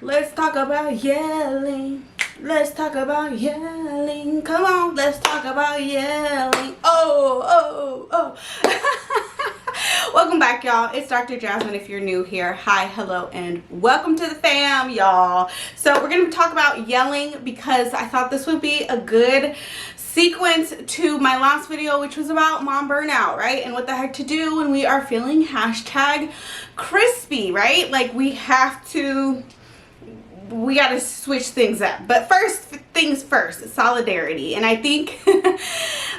Let's talk about yelling. Let's talk about yelling. Come on, let's talk about yelling. Welcome back, y'all. It's Dr. Jasmine if you're new here. Hi, hello, and welcome to the fam, y'all. So we're going to talk about yelling because I thought this would be a good sequence to my last video, which was about mom burnout, right? And what the heck to do when we are feeling hashtag crispy, right? Like we got to switch things up. But first things first, solidarity. And I think,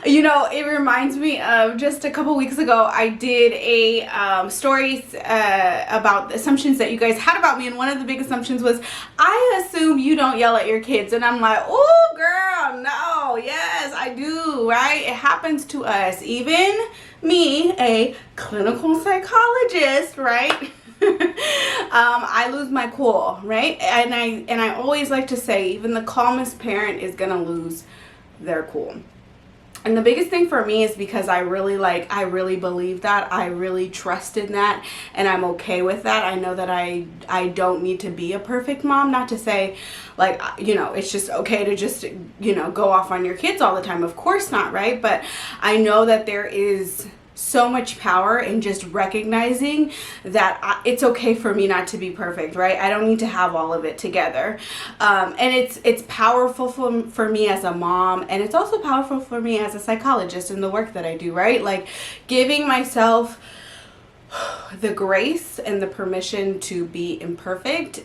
it reminds me of just a couple weeks ago, I did a stories about assumptions that you guys had about me. And one of the big assumptions was, I assume you don't yell at your kids. And I'm like, oh, girl, no, yes, I do, right? It happens to us. Even me, a clinical psychologist, right? I lose my cool, right? And I always like to say, even the calmest parent is gonna lose their cool. And the biggest thing for me is because I really believe that, I really trust in that, and I'm okay with that. I know that I don't need to be a perfect mom. Not to say it's just okay to just go off on your kids all the time. Of course not, right? But I know that there is so much power in just recognizing that it's okay for me not to be perfect, right? I don't need to have all of it together. And it's powerful for me as a mom, and it's also powerful for me as a psychologist in the work that I do, right? Like giving myself the grace and the permission to be imperfect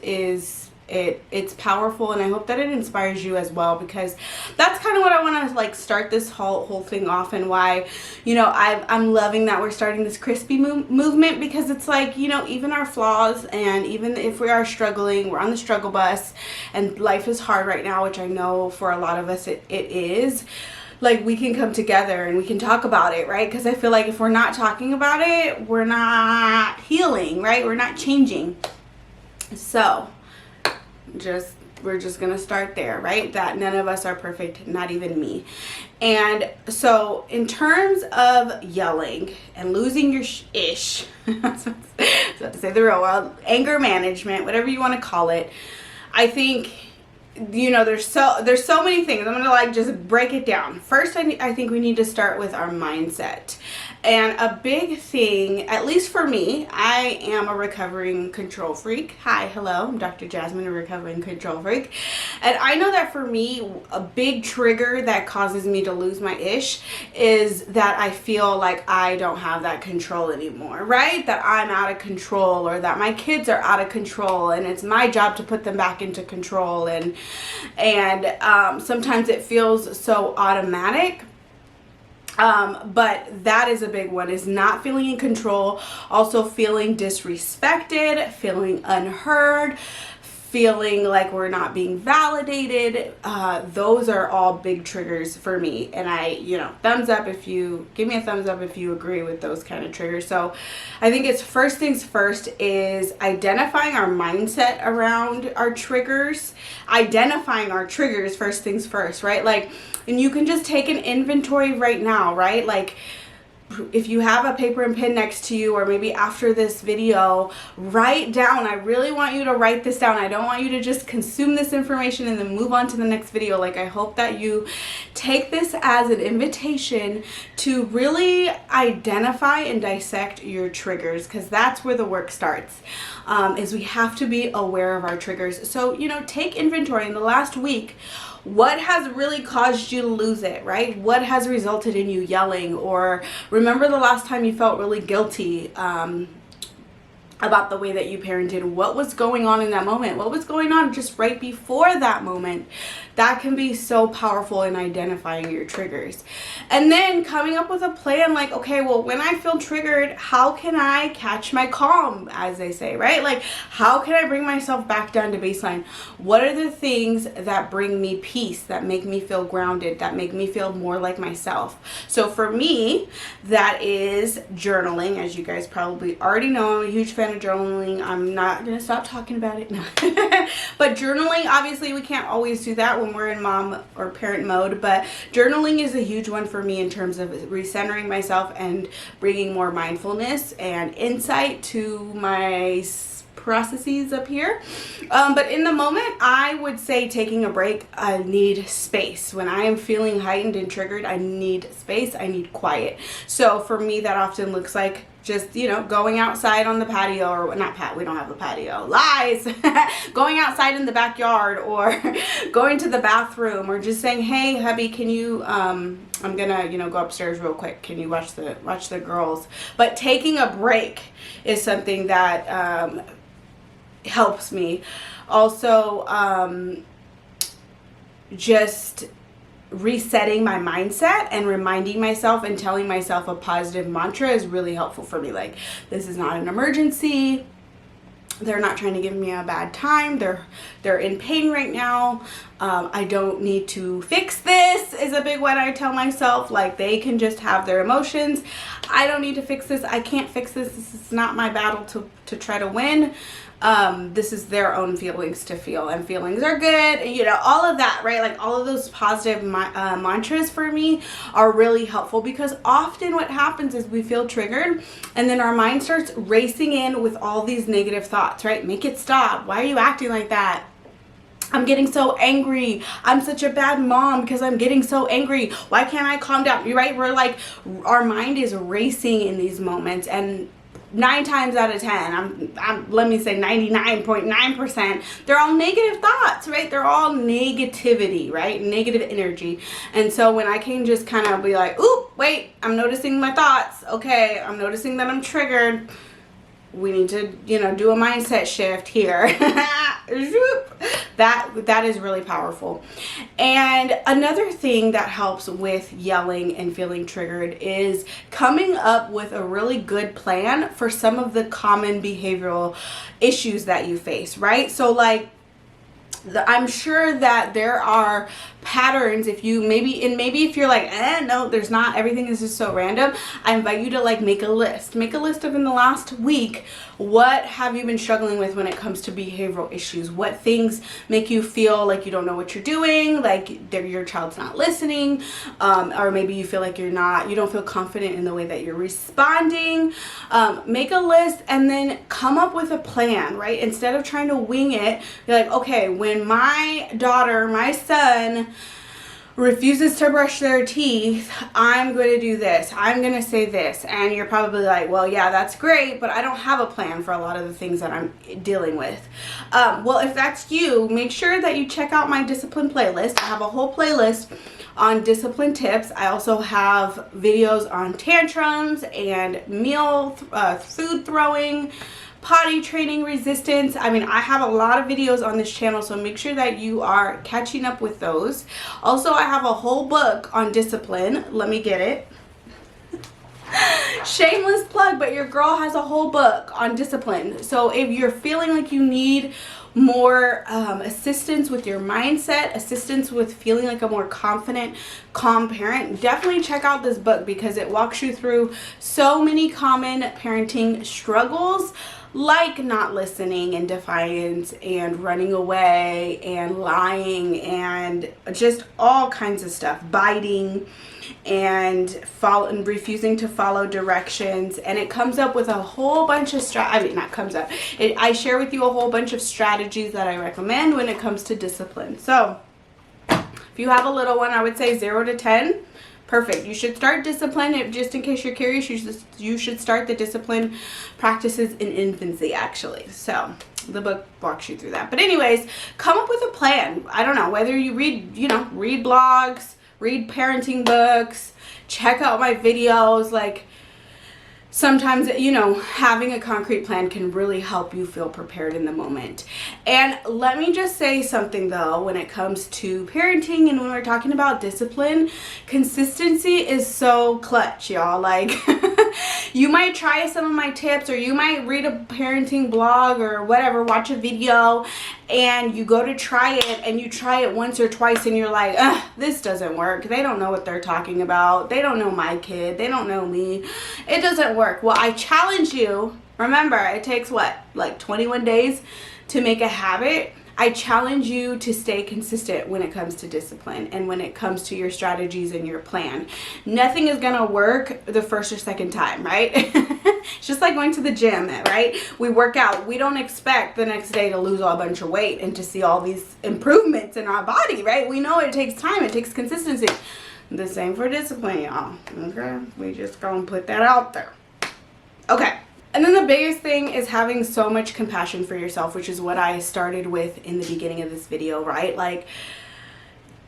it's powerful, and I hope that it inspires you as well, because that's kind of what I want to start this whole thing off, and why I'm loving that we're starting this crispy movement, because it's even our flaws, and even if we are struggling, we're on the struggle bus and life is hard right now, which I know for a lot of us it is. We can come together and we can talk about it, right? Because I feel like if we're not talking about it, we're not healing, right? We're not changing. So we're just gonna start there, right? That none of us are perfect, not even me. And so in terms of yelling and losing your ish, so to say the real world, anger management, whatever you want to call it, I think there's so many things. I'm gonna just break it down. First, I think we need to start with our mindset. And a big thing, at least for me, I am a recovering control freak. Hi, hello, I'm Dr. Jasmine, a recovering control freak. And I know that for me, a big trigger that causes me to lose my ish is that I feel like I don't have that control anymore, right? That I'm out of control, or that my kids are out of control, and it's my job to put them back into control. And sometimes it feels so automatic. But that is a big one, is not feeling in control, also feeling disrespected, feeling unheard, feeling like we're not being validated. Those are all big triggers for me. And thumbs up if you give me a thumbs up if you agree with those kind of triggers. So I think it's first things first is identifying our mindset around our triggers, identifying our triggers first things first, right? And you can just take an inventory right now, right? If you have a paper and pen next to you, or maybe after this video, write down. I really want you to write this down. I don't want you to just consume this information and then move on to the next video. I hope that you take this as an invitation to really identify and dissect your triggers, because that's where the work starts. Is we have to be aware of our triggers. So, take inventory in the last week. What has really caused you to lose it, right? What has resulted in you yelling? Or remember the last time you felt really guilty about the way that you parented? What was going on in that moment? What was going on just right before that moment? That can be so powerful in identifying your triggers. And then coming up with a plan, okay, well, when I feel triggered, how can I catch my calm, as they say, right? How can I bring myself back down to baseline? What are the things that bring me peace, that make me feel grounded, that make me feel more like myself? So for me, that is journaling. As you guys probably already know, I'm a huge fan of journaling. I'm not going to stop talking about it now. But journaling, obviously, we can't always do that when we're in mom or parent mode, but journaling is a huge one for me in terms of recentering myself and bringing more mindfulness and insight to my processes up here. But in the moment, I would say taking a break. I need space. When I am feeling heightened and triggered, I need space. I need quiet. So for me, that often looks like just, you know, going outside on the patio, or not we don't have a patio, lies, going outside in the backyard, or going to the bathroom, or just saying, hey hubby, can you I'm gonna, you know, go upstairs real quick, can you watch the girls. But taking a break is something that helps me. Also, just resetting my mindset and reminding myself and telling myself a positive mantra is really helpful for me. Like, this is not an emergency. They're not trying to give me a bad time. They're in pain right now. I don't need to fix this is a big one I tell myself. Like, they can just have their emotions. I don't need to fix this. I can't fix this. This is not my battle to try to win. This is their own feelings to feel, and feelings are good, you know, all of that, right? Like, all of those positive mantras for me are really helpful, because often what happens is we feel triggered, and then our mind starts racing in with all these negative thoughts, right? Make it stop. Why are you acting like that? I'm getting so angry. I'm such a bad mom because I'm getting so angry. Why can't I calm down? You're right. We're like, our mind is racing in these moments, and 9 times out of 10, let me say 99.9%, they're all negative thoughts, right? They're all negativity, right? Negative energy. And so when I can just kind of be like, ooh, wait, I'm noticing my thoughts. Okay, I'm noticing that I'm triggered. We need to, you know, do a mindset shift here. That is really powerful. And another thing that helps with yelling and feeling triggered is coming up with a really good plan for some of the common behavioral issues that you face, right? So like, I'm sure that there are patterns. If you maybe if you're like, no, there's not, everything is just so random, I invite you to like make a list of, in the last week, what have you been struggling with when it comes to behavioral issues? What things make you feel like you don't know what you're doing, like your child's not listening, or maybe you feel like you don't feel confident in the way that you're responding. Make a list and then come up with a plan, right? Instead of trying to wing it, you're like, okay, when my son refuses to brush their teeth, I'm going to do this, I'm going to say this. And you're probably like, well, yeah, that's great, but I don't have a plan for a lot of the things that I'm dealing with. Well, if that's you, make sure that you check out my discipline playlist. I have a whole playlist on discipline tips. I also have videos on tantrums and food throwing, potty training resistance. I mean, I have a lot of videos on this channel, so make sure that you are catching up with those. Also, I have a whole book on discipline. Let me get it. Shameless plug, but your girl has a whole book on discipline. So if you're feeling like you need more assistance with your mindset, assistance with feeling like a more confident, calm parent, definitely check out this book, because it walks you through so many common parenting struggles, like not listening and defiance and running away and lying and just all kinds of stuff, biting and refusing to follow directions. And it comes up with a whole bunch of I share with you a whole bunch of strategies that I recommend when it comes to discipline. So if you have a little one, I would say 0 to 10. Perfect. You should start discipline. Just in case you're curious, you should start the discipline practices in infancy, actually. So the book walks you through that. But anyways, come up with a plan. I don't know, whether you read blogs, read parenting books, check out my videos. Like, sometimes, having a concrete plan can really help you feel prepared in the moment. And let me just say something though, when it comes to parenting and when we're talking about discipline, consistency is so clutch, y'all. Like, you might try some of my tips, or you might read a parenting blog or whatever, watch a video, and you go to try it and you try it once or twice and you're like, this doesn't work. They don't know what they're talking about. They don't know my kid. They don't know me. It doesn't work. Well, I challenge you. Remember, it takes like 21 days to make a habit. I challenge you to stay consistent when it comes to discipline and when it comes to your strategies and your plan. Nothing is gonna work the first or second time, right? It's just like going to the gym, right? We work out. We don't expect the next day to lose a bunch of weight and to see all these improvements in our body, right? We know it takes time. It takes consistency. The same for discipline, y'all. Okay? We just gonna put that out there. Okay. And then the biggest thing is having so much compassion for yourself, which is what I started with in the beginning of this video, right? Like,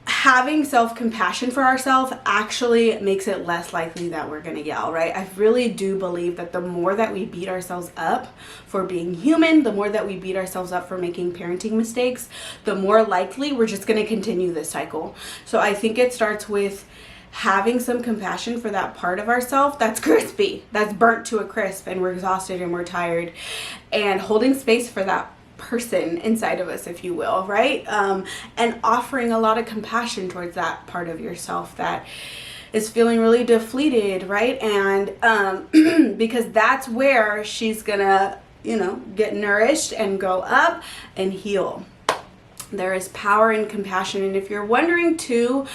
having self-compassion for ourselves actually makes it less likely that we're gonna yell, right? I really do believe that the more that we beat ourselves up for being human, the more that we beat ourselves up for making parenting mistakes, the more likely we're just gonna continue this cycle. So I think it starts with having some compassion for that part of ourselves that's crispy, that's burnt to a crisp, and we're exhausted and we're tired, and holding space for that person inside of us, if you will, right? And offering a lot of compassion towards that part of yourself that is feeling really depleted, right? And because that's where she's gonna, you know, get nourished and go up and heal. There is power in compassion. And if you're wondering too,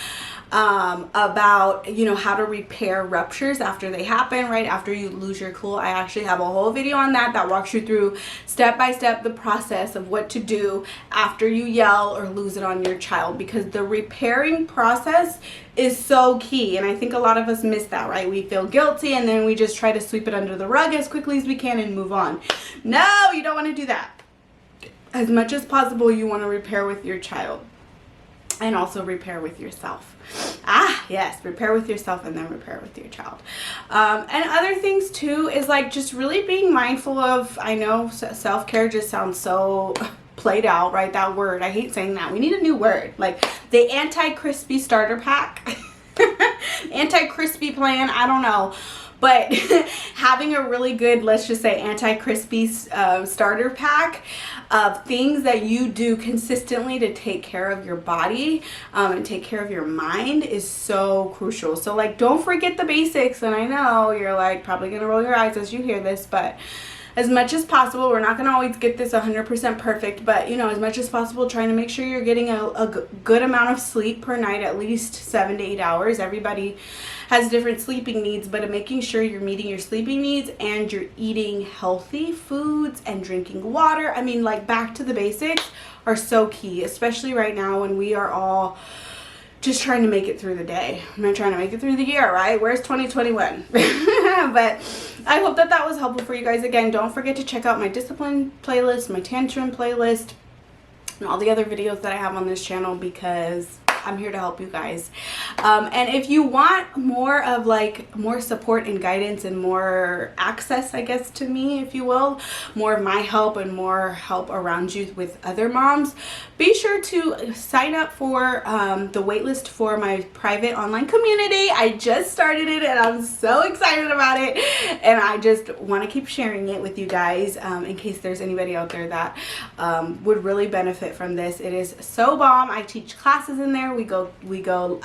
about, you know, how to repair ruptures after they happen, right after you lose your cool, I actually have a whole video on that walks you through step by step the process of what to do after you yell or lose it on your child, because the repairing process is so key. And I think a lot of us miss that, right? We feel guilty and then we just try to sweep it under the rug as quickly as we can and move on. No, you don't want to do that. As much as possible, you want to repair with your child. And also repair with yourself. Yes, repair with yourself and then repair with your child. And other things too is like just really being mindful of, I know self-care just sounds so played out, right? That word, I hate saying that. We need a new word, like the anti-crispy starter pack. Anti-crispy plan, I don't know. But having a really good, let's just say, anti-crispy starter pack of things that you do consistently to take care of your body and take care of your mind is so crucial. So like, don't forget the basics. And I know you're like probably gonna roll your eyes as you hear this, but as much as possible, we're not gonna always get this 100% perfect, but you know, as much as possible, trying to make sure you're getting a good amount of sleep per night, at least 7 to 8 hours. Everybody has different sleeping needs, but making sure you're meeting your sleeping needs and you're eating healthy foods and drinking water. I mean, like, back to the basics are so key, especially right now when we are all just trying to make it through the day. I'm not trying to make it through the year, right? Where's 2021? But I hope that that was helpful for you guys. Again, don't forget to check out my discipline playlist, my tantrum playlist, and all the other videos that I have on this channel, because I'm here to help you guys. And if you want more of like more support and guidance and more access, I guess, to me, if you will, more of my help and more help around you with other moms, be sure to sign up for the waitlist for my private online community. I just started it and I'm so excited about it, and I just want to keep sharing it with you guys in case there's anybody out there that would really benefit from this. It is so bomb. I teach classes in there. We go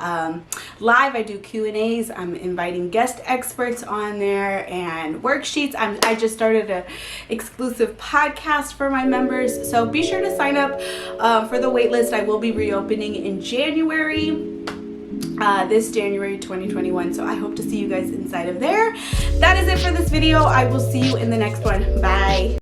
live. I do Q&As. I'm inviting guest experts on there and worksheets. I just started a exclusive podcast for my members, so be sure to sign up for the waitlist. I will be reopening in January, this January 2021, so I hope to see you guys inside of there. That is it for this video. I will see you in the next one. Bye.